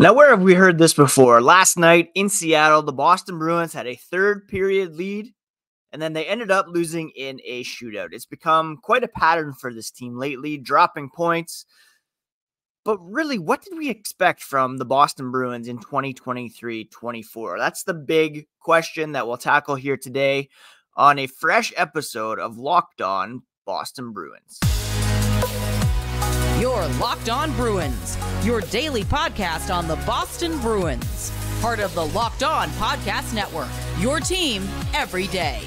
Now, where have we heard this before? Last night in Seattle, the Boston Bruins had a third period lead, and then they ended up losing in a shootout. It's become quite a pattern for this team lately, dropping points. But really, what did we expect from the Boston Bruins in 2023-24? That's the big question that we'll tackle here today on a fresh episode of Locked On Boston Bruins. You're Locked On Bruins, your daily podcast on the Boston Bruins. Part of the Locked On Podcast Network, your team every day.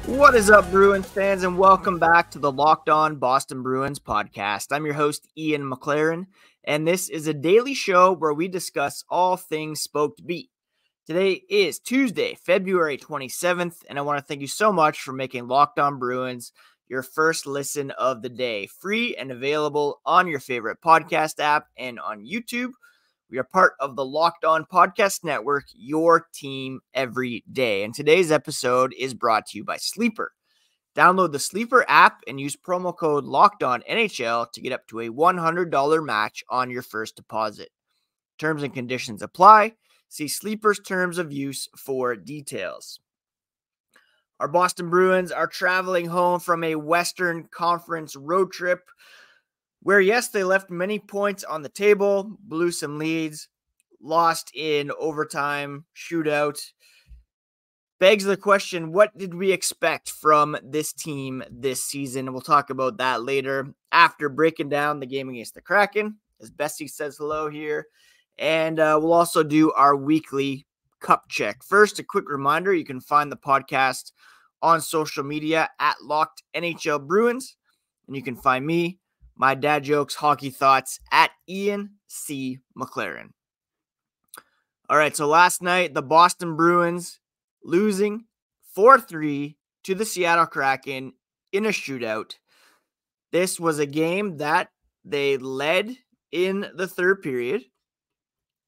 What is up, Bruins fans, and welcome back to the Locked On Boston Bruins podcast. I'm your host, Ian McLaren, and this is a daily show where we discuss all things Spoked Beat. Today is Tuesday, February 27th, and I want to thank you so much for making Locked On Bruins your first listen of the day. Free and available on your favorite podcast app and on YouTube. We are part of the Locked On Podcast Network, your team every day. And today's episode is brought to you by Sleeper. Download the Sleeper app and use promo code LOCKEDONNHL to get up to a $100 match on your first deposit. Terms and conditions apply. See Sleeper's terms of use for details. Our Boston Bruins are traveling home from a Western Conference road trip where, yes, they left many points on the table, blew some leads, lost in overtime, shootout. Begs the question, what did we expect from this team this season? We'll talk about that later after breaking down the game against the Kraken, as Bessie says hello here. And we'll also do our weekly cup check. First, a quick reminder, you can find the podcast on social media at Locked NHL Bruins. And you can find me, my dad jokes, hockey thoughts at Ian C. McLaren. All right, so last night, the Boston Bruins losing 4-3 to the Seattle Kraken in a shootout. This was a game that they led in the third period.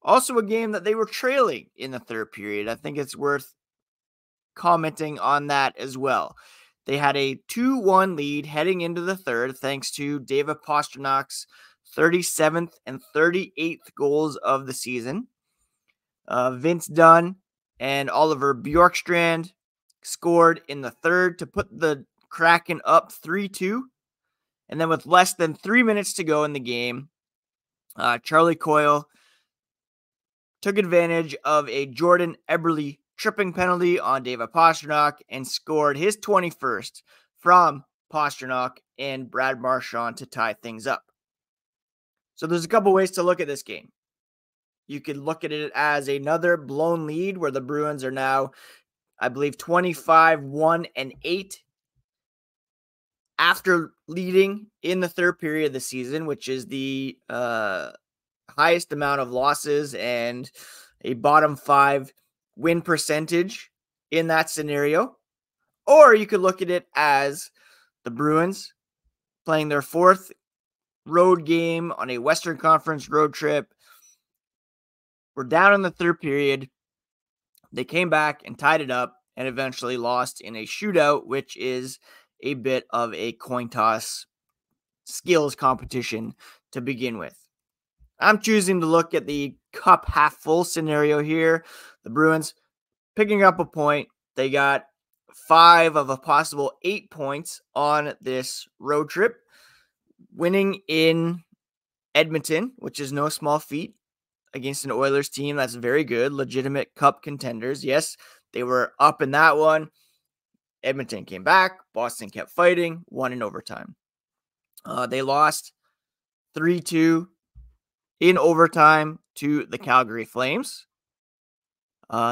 Also a game that they were trailing in the third period. I think it's worth commenting on that as well. They had a 2-1 lead heading into the third thanks to David Pasternak's 37th and 38th goals of the season. Vince Dunn and Oliver Bjorkstrand scored in the third to put the Kraken up 3-2. And then with less than 3 minutes to go in the game, Charlie Coyle took advantage of a Jordan Eberle tripping penalty on David Pastrnak and scored his 21st from Pastrnak and Brad Marchand to tie things up. So there's a couple ways to look at this game. You could look at it as another blown lead where the Bruins are now, I believe, 25-1-8 after leading in the third period of the season, which is the highest amount of losses and a bottom five win percentage in that scenario. Or you could look at it as the Bruins playing their fourth road game on a Western Conference road trip. We're down in the third period. They came back and tied it up and eventually lost in a shootout, which is a bit of a coin toss skills competition to begin with. I'm choosing to look at the cup half full scenario here. The Bruins picking up a point. They got 5 of a possible 8 points on this road trip. Winning in Edmonton, which is no small feat against an Oilers team that's very good, legitimate cup contenders. Yes, they were up in that one. Edmonton came back. Boston kept fighting, won in overtime. They lost 3-2 in overtime to the Calgary Flames.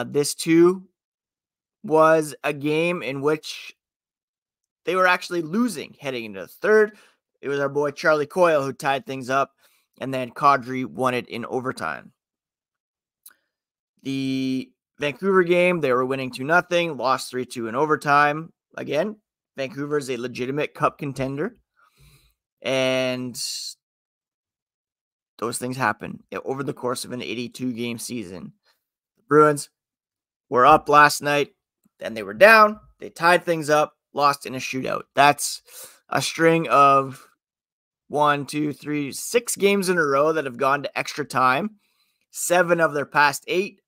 This too was a game in which they were actually losing heading into the third. It was our boy Charlie Coyle who tied things up, and then Kadri won it in overtime. The Vancouver game, they were winning 2-0, lost 3-2 in overtime. Again, Vancouver is a legitimate cup contender, and those things happen over the course of an 82-game season. The Bruins were up last night, then they were down, they tied things up, lost in a shootout. That's a string of 6 games in a row that have gone to extra time, 7 of their past 8,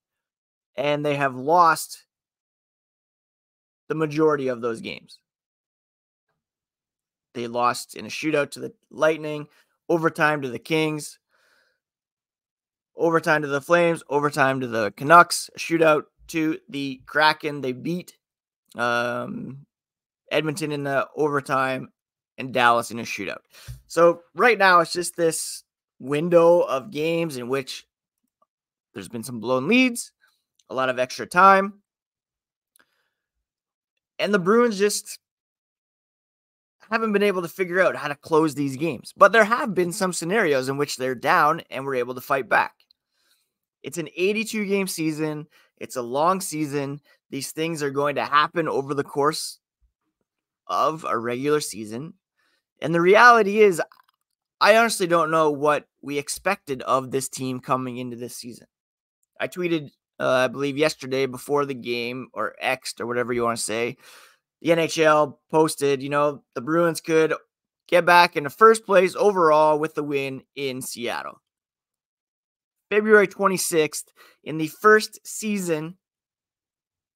and they have lost the majority of those games. They lost in a shootout to the Lightning, overtime to the Kings, overtime to the Flames, overtime to the Canucks, a shootout to the Kraken. They beat Edmonton in the overtime and Dallas in a shootout. So right now it's just this window of games in which there's been some blown leads, a lot of extra time, and the Bruins just haven't been able to figure out how to close these games. But there have been some scenarios in which they're down and we're able to fight back. It's an 82-game season. It's a long season. These things are going to happen over the course of a regular season. And the reality is, I honestly don't know what we expected of this team coming into this season. I tweeted, I believe yesterday before the game, or X'd, or whatever you want to say, the NHL posted, the Bruins could get back into first place overall with the win in Seattle. February 26th, in the first season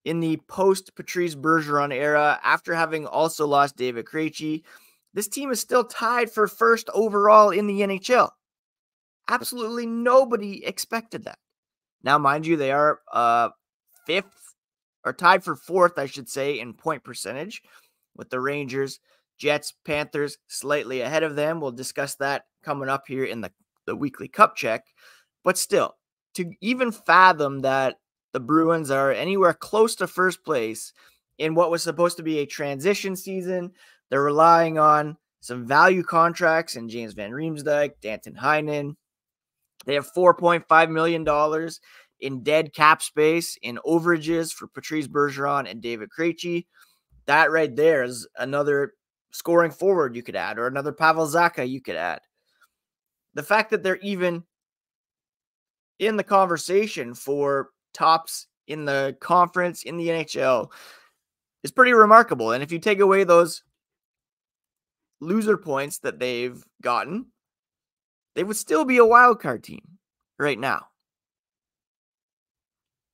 in the post-Patrice Bergeron era, after having also lost David Krejci, this team is still tied for first overall in the NHL. Absolutely nobody expected that. Now, mind you, they are fifth, or tied for fourth, I should say, in point percentage with the Rangers, Jets, Panthers slightly ahead of them. We'll discuss that coming up here in the weekly cup check. But still, to even fathom that the Bruins are anywhere close to first place in what was supposed to be a transition season, they're relying on some value contracts in James Van Riemsdyk, Danton Heinen. They have $4.5 million in dead cap space in overages for Patrice Bergeron and David Krejci. That right there is another scoring forward you could add, or another Pavel Zacha you could add. The fact that they're even in the conversation for tops in the conference in the NHL is pretty remarkable. And if you take away those loser points that they've gotten, they would still be a wild card team right now,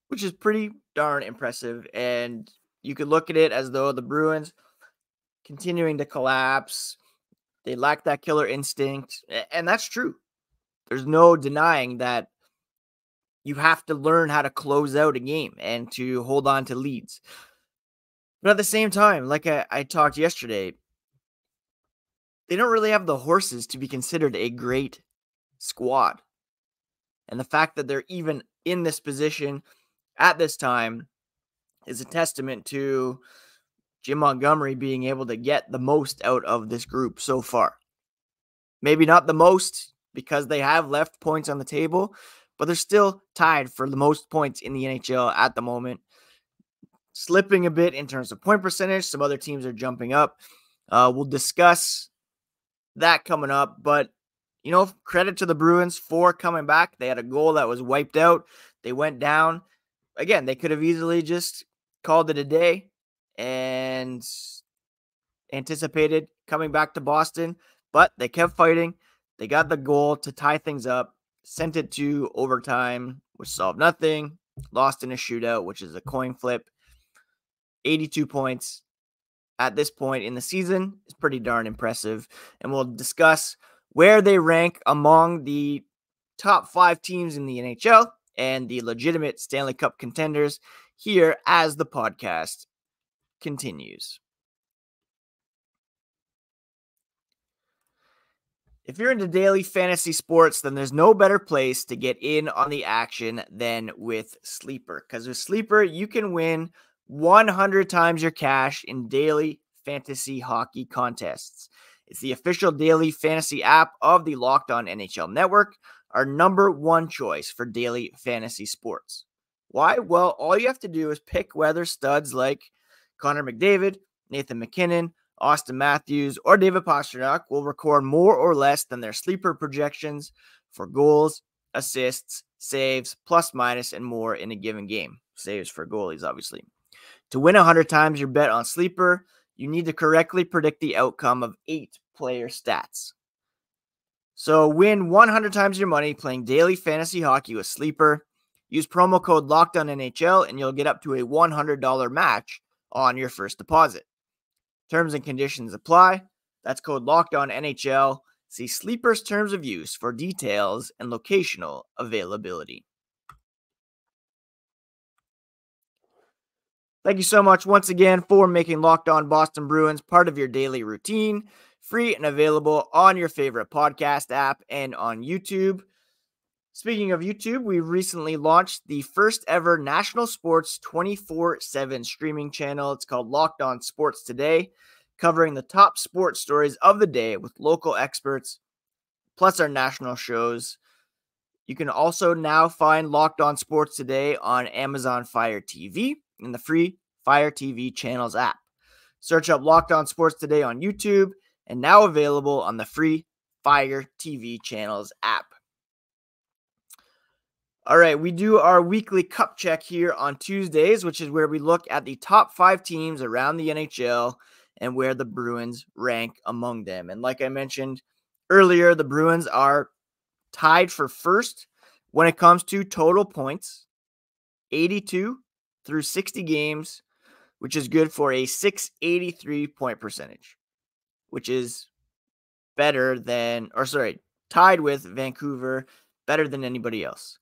which is pretty darn impressive. And you could look at it as though the Bruins continuing to collapse, they lack that killer instinct. And that's true. There's no denying that you have to learn how to close out a game and to hold on to leads. But at the same time, like I talked yesterday, they don't really have the horses to be considered a great squad. And the fact that they're even in this position at this time is a testament to Jim Montgomery being able to get the most out of this group so far. Maybe not the most because they have left points on the table, but they're still tied for the most points in the NHL at the moment. Slipping a bit in terms of point percentage. Some other teams are jumping up. We'll discuss that coming up. But, credit to the Bruins for coming back. They had a goal that was wiped out. They went down. Again, they could have easily just called it a day and anticipated coming back to Boston. But they kept fighting. They got the goal to tie things up. Sent it to overtime, which solved nothing. Lost in a shootout, which is a coin flip. 82 points at this point in the season is pretty darn impressive. And we'll discuss where they rank among the top 5 teams in the NHL and the legitimate Stanley Cup contenders here as the podcast continues. If you're into daily fantasy sports, then there's no better place to get in on the action than with Sleeper. Because with Sleeper, you can win 100 times your cash in daily fantasy hockey contests. It's the official daily fantasy app of the Locked On NHL Network, our number one choice for daily fantasy sports. Why? Well, all you have to do is pick whether studs like Connor McDavid, Nathan McKinnon, Austin Matthews, or David Pastrnak will record more or less than their sleeper projections for goals, assists, saves, plus minus, and more in a given game. Saves for goalies, obviously. To win 100 times your bet on Sleeper, You need to correctly predict the outcome of 8 player stats. So win 100 times your money playing daily fantasy hockey with Sleeper. Use promo code LOCKEDONNHL and you'll get up to a $100 match on your first deposit. Terms and conditions apply. That's code LOCKEDONNHL. See Sleeper's terms of use for details and locational availability. Thank you so much once again for making Locked On Boston Bruins part of your daily routine. Free and available on your favorite podcast app and on YouTube. Speaking of YouTube, we recently launched the first ever national sports 24/7 streaming channel. It's called Locked On Sports Today, covering the top sports stories of the day with local experts, plus our national shows. You can also now find Locked On Sports Today on Amazon Fire TV in the free Fire TV channels app. Search up Locked On Sports Today on YouTube and now available on the free Fire TV channels app. All right, we do our weekly cup check here on Tuesdays, which is where we look at the top 5 teams around the NHL and where the Bruins rank among them. And like I mentioned earlier, the Bruins are tied for first when it comes to total points, 82 through 60 games, which is good for a .683 point percentage, which is tied with Vancouver, better than anybody else.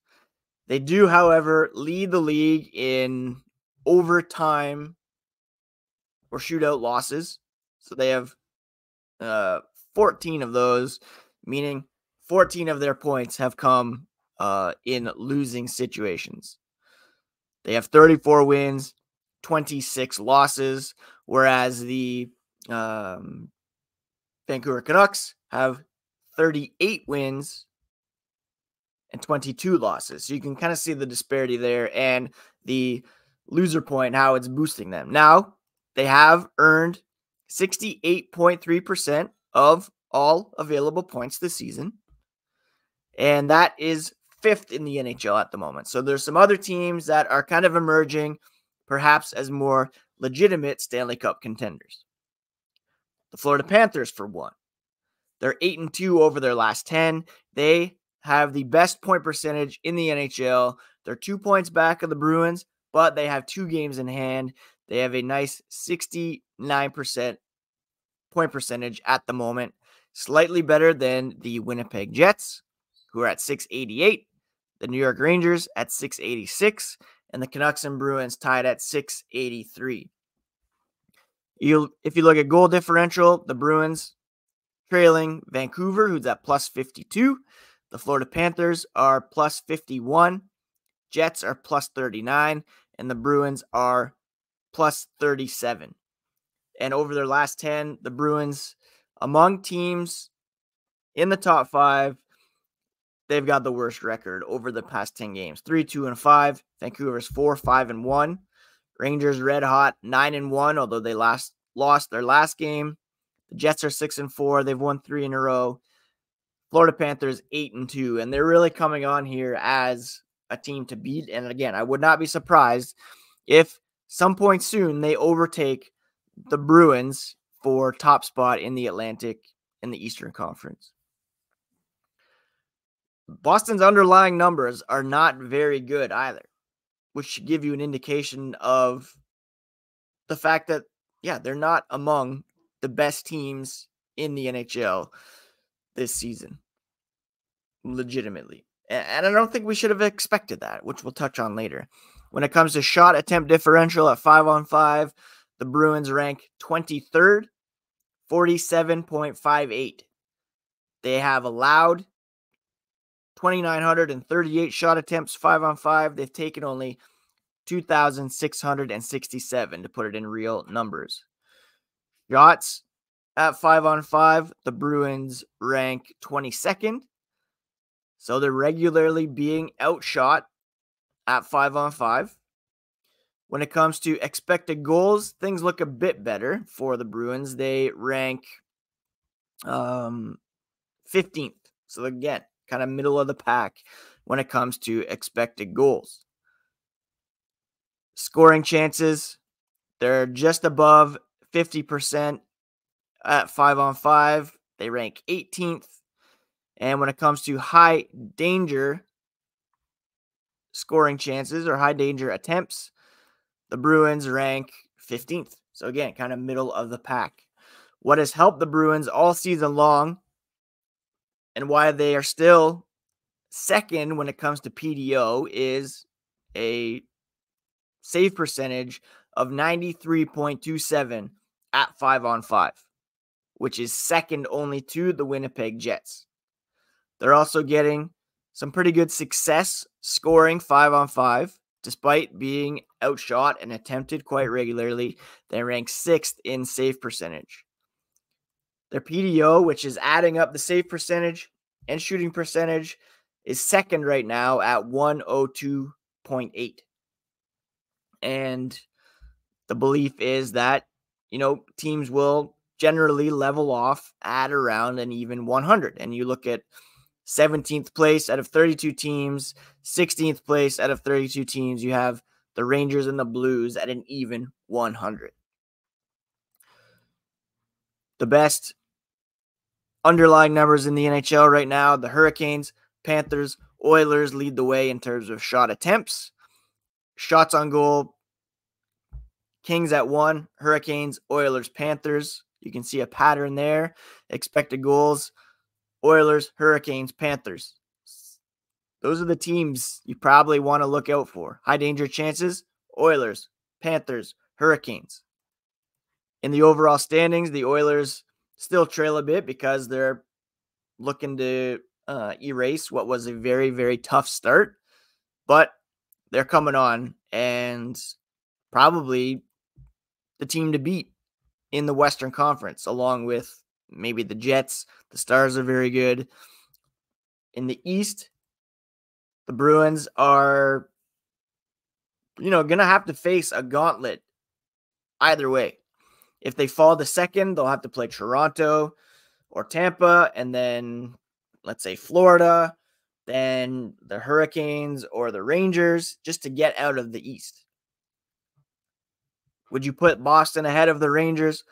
They do, however, lead the league in overtime or shootout losses. So they have 14 of those, meaning 14 of their points have come in losing situations. They have 34 wins, 26 losses, whereas the Vancouver Canucks have 38 wins and 22 losses. So you can kind of see the disparity there and the loser point, how it's boosting them. Now, they have earned 68.3% of all available points this season. And that is 5th in the NHL at the moment. So there's some other teams that are kind of emerging, perhaps as more legitimate Stanley Cup contenders. The Florida Panthers, for one. They're 8-2 over their last 10. They have the best point percentage in the NHL. They're 2 points back of the Bruins, but they have 2 games in hand. They have a nice 69% point percentage at the moment, slightly better than the Winnipeg Jets, who are at 688, the New York Rangers at 686, and the Canucks and Bruins tied at 683. If you look at goal differential, the Bruins trailing Vancouver, who's at plus 52. The Florida Panthers are plus 51. Jets are plus 39. And the Bruins are plus 37. And over their last 10, the Bruins, among teams in the top 5, they've got the worst record over the past 10 games. 3-2-5. Vancouver's 4-5-1. Rangers red hot 9-1, although they lost their last game. The Jets are 6-4. They've won 3 in a row. Florida Panthers 8-2, and they're really coming on here as a team to beat. And again, I would not be surprised if some point soon they overtake the Bruins for top spot in the Atlantic and the Eastern Conference. Boston's underlying numbers are not very good either, which should give you an indication of the fact that, they're not among the best teams in the NHL this season, legitimately. And I don't think we should have expected that, which we'll touch on later. When it comes to shot attempt differential at 5-on-5, the Bruins rank 23rd, 47.58. They have allowed 2,938 shot attempts 5-on-5. They've taken only 2,667 to put it in real numbers. Shots at 5-on-5, the Bruins rank 22nd. So they're regularly being outshot at 5-on-5. When it comes to expected goals, things look a bit better for the Bruins. They rank 15th. So again, kind of middle of the pack when it comes to expected goals. Scoring chances, they're just above 50% at 5-on-5. They rank 18th. And when it comes to high danger scoring chances or high danger attempts, the Bruins rank 15th. So again, kind of middle of the pack. What has helped the Bruins all season long and why they are still second when it comes to PDO is a save percentage of 93.27 at 5-on-5, which is second only to the Winnipeg Jets. They're also getting some pretty good success scoring 5-on-5, despite being outshot and attempted quite regularly. They rank 6th in save percentage. Their PDO, which is adding up the save percentage and shooting percentage, is second right now at 102.8. And the belief is that, teams will generally level off at around an even 100. And you look at 17th place out of 32 teams, 16th place out of 32 teams, you have the Rangers and the Blues at an even 100. The best underlying numbers in the NHL right now, the Hurricanes, Panthers, Oilers lead the way in terms of shot attempts. Shots on goal, Kings at 1, Hurricanes, Oilers, Panthers. You can see a pattern there. Expected goals, Oilers, Hurricanes, Panthers. Those are the teams you probably want to look out for. High danger chances, Oilers, Panthers, Hurricanes. In the overall standings, the Oilers still trail a bit because they're looking to erase what was a very, very tough start. But they're coming on and probably the team to beat in the Western Conference, along with maybe the Jets. The Stars are very good. In the East, the Bruins are, going to have to face a gauntlet either way. If they fall to second, they'll have to play Toronto or Tampa, and then, let's say, Florida, then the Hurricanes or the Rangers, just to get out of the East. Would you put Boston ahead of the Rangers,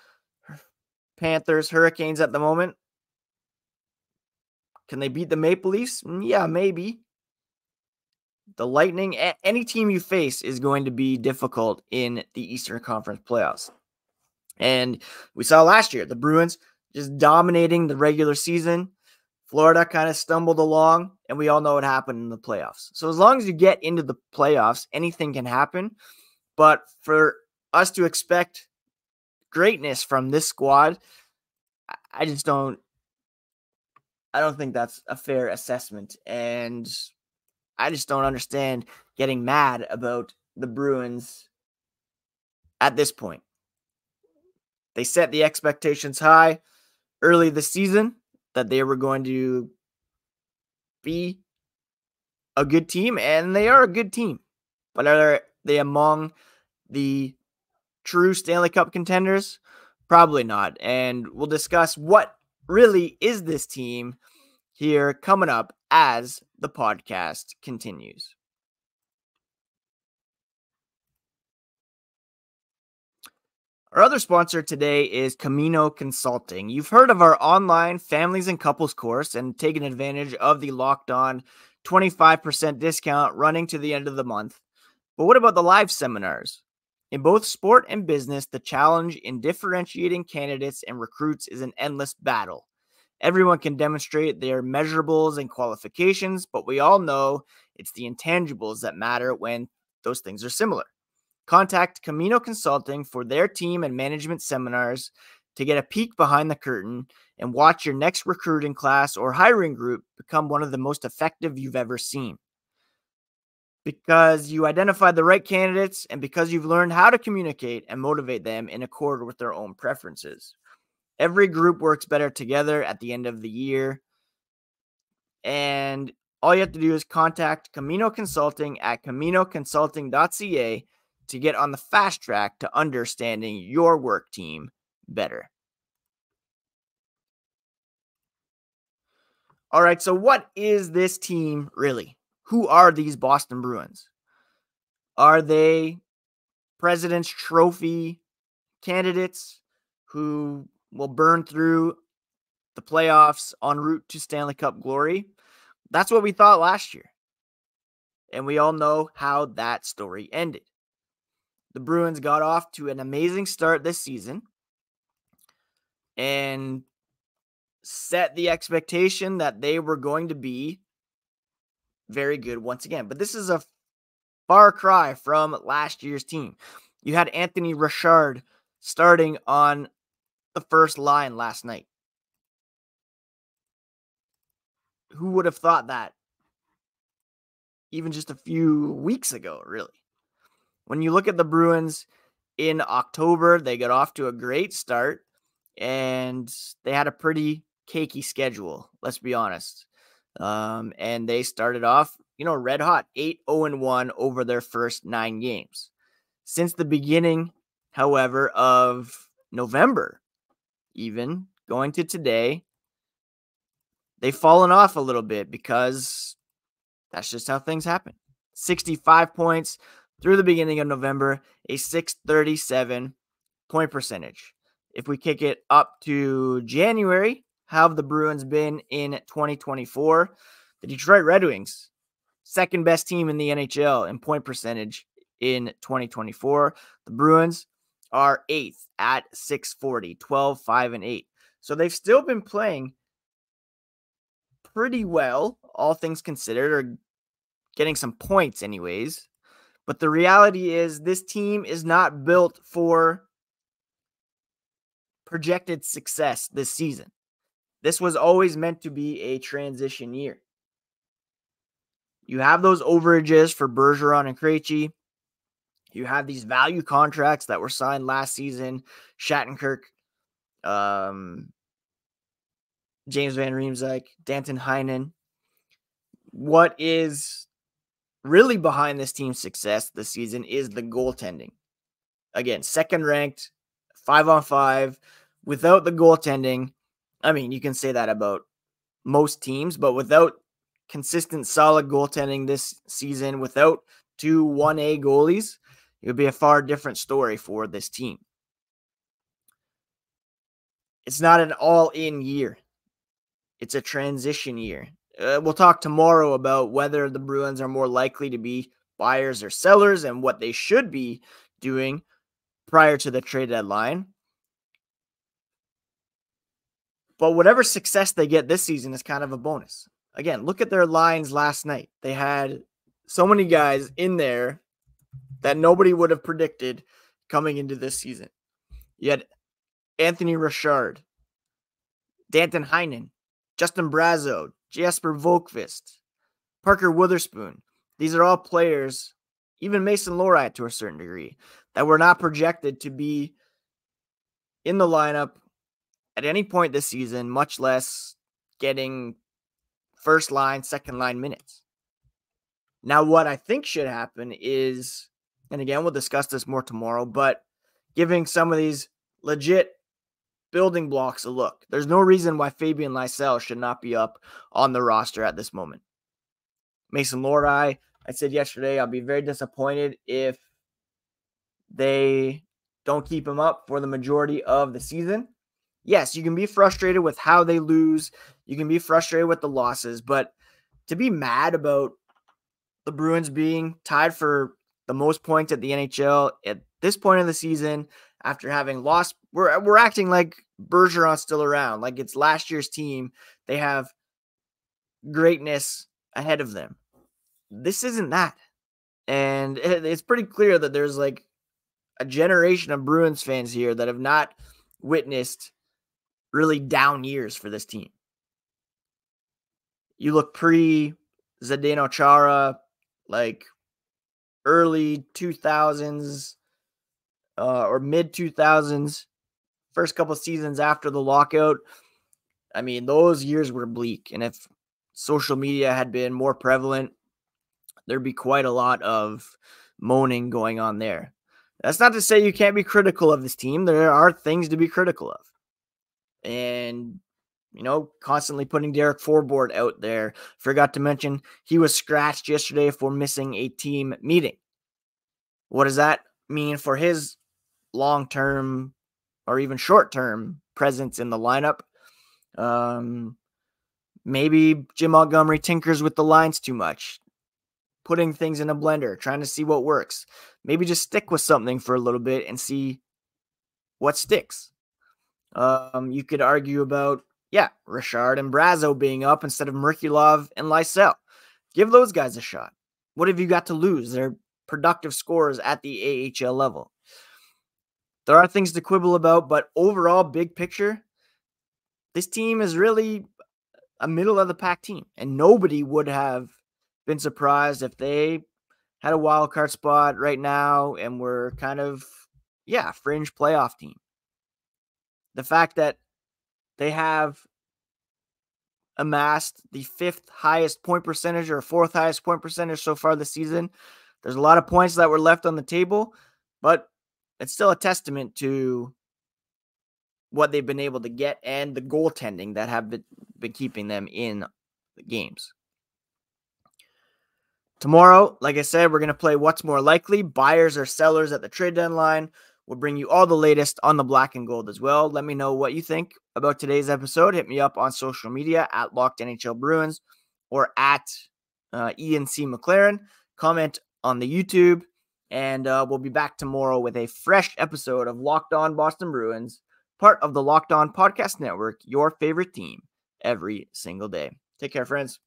Panthers, Hurricanes at the moment? Can they beat the Maple Leafs? Yeah, maybe. The Lightning, any team you face is going to be difficult in the Eastern Conference playoffs. And we saw last year, the Bruins just dominating the regular season. Florida kind of stumbled along, and we all know what happened in the playoffs. So as long as you get into the playoffs, anything can happen. But for us to expect greatness from this squad, I don't think that's a fair assessment. And I just don't understand getting mad about the Bruins at this point. They set the expectations high early this season that they were going to be a good team, and they are a good team. But are they among the true Stanley Cup contenders? Probably not. And we'll discuss what really is this team here coming up as the podcast continues. Our other sponsor today is Camino Consulting. You've heard of our online families and couples course and taken advantage of the Locked On 25% discount running to the end of the month. But what about the live seminars? In both sport and business, the challenge in differentiating candidates and recruits is an endless battle. Everyone can demonstrate their measurables and qualifications, but we all know it's the intangibles that matter when those things are similar. Contact Camino Consulting for their team and management seminars to get a peek behind the curtain and watch your next recruiting class or hiring group become one of the most effective you've ever seen. Because you identified the right candidates and because you've learned how to communicate and motivate them in accord with their own preferences. Every group works better together at the end of the year. And all you have to do is contact Camino Consulting at caminoconsulting.ca to get on the fast track to understanding your work team better. All right, so what is this team really? Who are these Boston Bruins? Are they President's Trophy candidates? who will burn through the playoffs en route to Stanley Cup glory. That's what we thought last year. And we all know how that story ended. The Bruins got off to an amazing start this season and set the expectation that they were going to be very good once again. But this is a far cry from last year's team. You had Anthony Richard starting on the first line last night. Who would have thought that even just a few weeks ago, really? When you look at the Bruins in October, they got off to a great start and they had a pretty cakey schedule, let's be honest. And they started off, red hot, 8-0-1 over their first 9 games. Since the beginning, however, of November, even going to today, they've fallen off a little bit because that's just how things happen. 65 points through the beginning of November, a .637 point percentage. If we kick it up to January, how have the Bruins been in 2024? The Detroit Red Wings, second best team in the NHL in point percentage in 2024. The Bruins are 8th at .640, 12-5-8. So they've still been playing pretty well, all things considered, or getting some points anyways. But the reality is this team is not built for projected success this season. This was always meant to be a transition year. You have those overages for Bergeron and Krejci. You have these value contracts that were signed last season. Shattenkirk, James Van Riemsdyk, Danton Heinen. What is really behind this team's success this season is the goaltending. Again, second ranked, 5-on-5. Without the goaltending, I mean, you can say that about most teams, but without consistent, solid goaltending this season, without 2 1A goalies, it would be a far different story for this team. It's not an all-in year. It's a transition year. We'll talk tomorrow about whether the Bruins are more likely to be buyers or sellers and what they should be doing prior to the trade deadline. But whatever success they get this season is kind of a bonus. Again, look at their lines last night. They had so many guys in there that nobody would have predicted coming into this season. You had Anthony Richard, Danton Heinen, Justin Brazeau, Jesper Volkvist, Parker Witherspoon. These are all players, even Mason Lohrei to a certain degree, that were not projected to be in the lineup at any point this season, much less getting first line, second line minutes. Now, what I think should happen is, and again, we'll discuss this more tomorrow, but giving some of these legit building blocks a look. There's no reason why Fabian Lysell should not be up on the roster at this moment. Mason Lohrei, I said yesterday, I'll be very disappointed if they don't keep him up for the majority of the season. Yes, you can be frustrated with how they lose. You can be frustrated with the losses, but to be mad about the Bruins being tied for the most points at the NHL at this point of the season, after having lost, we're acting like Bergeron's still around, like it's last year's team. They have greatness ahead of them. This isn't that. And it's pretty clear that there's like a generation of Bruins fans here that have not witnessed really down years for this team. You look pre-Zdeno Chara, like early 2000s or mid-2000s, first couple seasons after the lockout. I mean, those years were bleak. And if social media had been more prevalent, there'd be quite a lot of moaning going on there. That's not to say you can't be critical of this team. There are things to be critical of. And, constantly putting Derek Forbort out there. Forgot to mention he was scratched yesterday for missing a team meeting. What does that mean for his long-term or even short-term presence in the lineup. Maybe Jim Montgomery tinkers with the lines too much, putting things in a blender, trying to see what works. Maybe just stick with something for a little bit and see what sticks. You could argue about, Richard and Brazo being up instead of Merkulov and Lysell. Give those guys a shot. What have you got to lose? They're productive scorers at the AHL level. There are things to quibble about, but overall, big picture, this team is really a middle-of-the-pack team, and nobody would have been surprised if they had a wild card spot right now and were kind of, fringe playoff team. The fact that they have amassed the 5th highest point percentage or 4th highest point percentage so far this season, there's a lot of points that were left on the table, but it's still a testament to what they've been able to get and the goaltending that have been keeping them in the games. Tomorrow, like I said, we're going to play What's More Likely, buyers or sellers at the trade deadline. We'll bring you all the latest on the black and gold as well. Let me know what you think about today's episode. Hit me up on social media at Locked NHL Bruins or at Ian C. McLaren. Comment on the YouTube, and we'll be back tomorrow with a fresh episode of Locked On Boston Bruins, part of the Locked On Podcast Network, your favorite team every single day. Take care, friends.